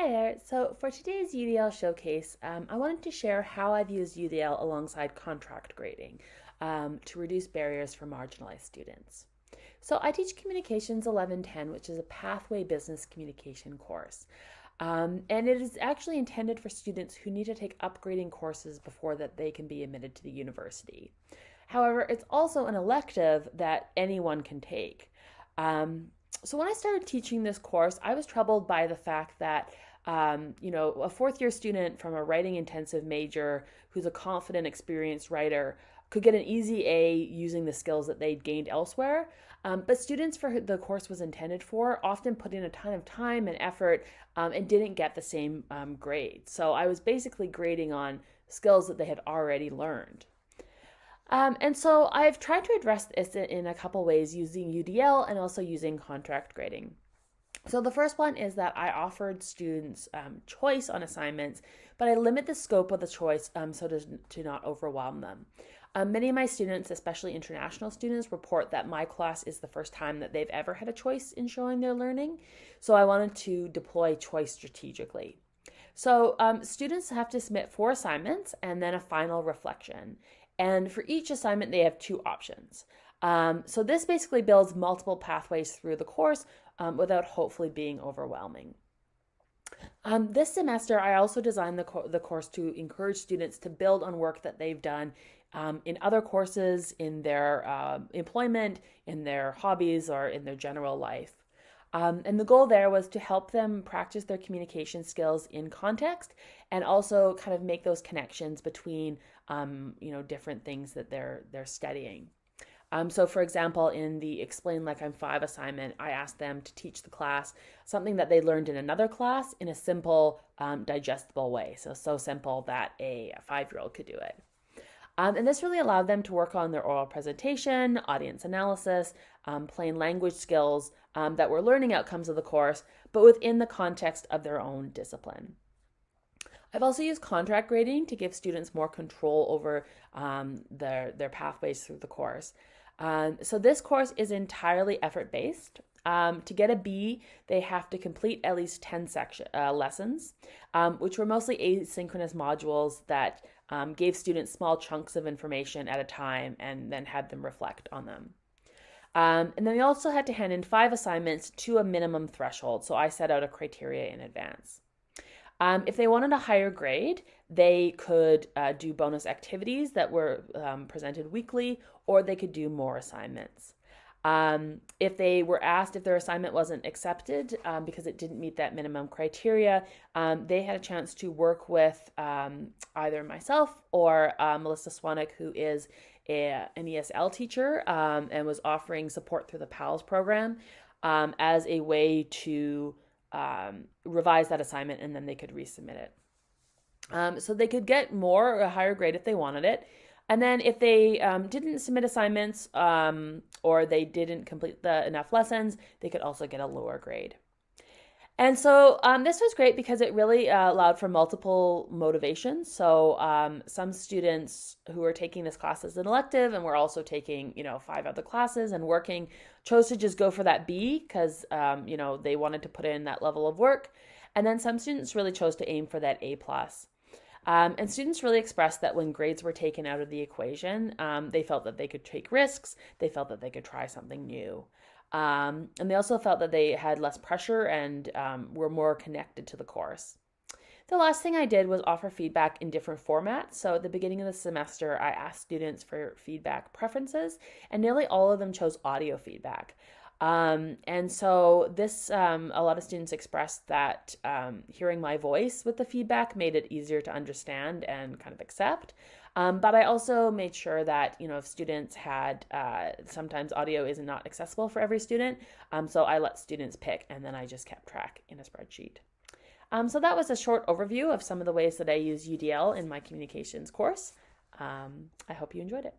Hi there. So for today's UDL showcase, I wanted to share how I've used UDL alongside contract grading to reduce barriers for marginalized students. So I teach Communications 1110, which is a pathway business communication course. And it is actually intended for students who need to take upgrading courses before that they can be admitted to the university. However, it's also an elective that anyone can take. So when I started teaching this course, I was troubled by the fact that, a fourth year student from a writing intensive major who's a confident, experienced writer could get an easy A using the skills that they'd gained elsewhere. But students for the course was intended for often put in a ton of time and effort and didn't get the same grade. So I was basically grading on skills that they had already learned. And so I've tried to address this in a couple ways using UDL and also using contract grading. So the first one is that I offered students choice on assignments, but I limit the scope of the choice so to not overwhelm them. Many of my students, especially international students, report that my class is the first time that they've ever had a choice in showing their learning. So I wanted to deploy choice strategically. So students have to submit 4 assignments and then a final reflection. And for each assignment, they have 2 options. So this basically builds multiple pathways through the course without hopefully being overwhelming. This semester, I also designed the course to encourage students to build on work that they've done in other courses, in their employment, in their hobbies, or in their general life. And the goal there was to help them practice their communication skills in context and also kind of make those connections between, different things that they're studying. So for example, in the Explain Like I'm 5 assignment, I asked them to teach the class something that they learned in another class in a simple, digestible way. So simple that a 5-year-old could do it. And this really allowed them to work on their oral presentation, audience analysis, plain language skills that were learning outcomes of the course, but within the context of their own discipline. I've also used contract grading to give students more control over their pathways through the course. So this course is entirely effort-based. To get a B, they have to complete at least 10 lessons, which were mostly asynchronous modules that gave students small chunks of information at a time and then had them reflect on them. And then they also had to hand in 5 assignments to a minimum threshold, so I set out a criteria in advance. If they wanted a higher grade, they could do bonus activities that were presented weekly, or they could do more assignments. If they were asked if their assignment wasn't accepted because it didn't meet that minimum criteria, they had a chance to work with either myself or Melissa Swanek, who is an ESL teacher and was offering support through the PALS program as a way to revise that assignment, and then they could resubmit it. So they could get a higher grade if they wanted it. And then if they didn't submit assignments or they didn't complete enough lessons, they could also get a lower grade. And so this was great because it really allowed for multiple motivations. So some students who were taking this class as an elective and were also taking, 5 other classes and working, chose to just go for that B because, they wanted to put in that level of work. And then some students really chose to aim for that A+. And students really expressed that when grades were taken out of the equation, they felt that they could take risks, they felt that they could try something new. And they also felt that they had less pressure and were more connected to the course. The last thing I did was offer feedback in different formats. So at the beginning of the semester, I asked students for feedback preferences, and nearly all of them chose audio feedback. And so this, a lot of students expressed that hearing my voice with the feedback made it easier to understand and kind of accept. But I also made sure that, if students had, sometimes audio is not accessible for every student. So I let students pick, and then I just kept track in a spreadsheet. So that was a short overview of some of the ways that I use UDL in my communications course. I hope you enjoyed it.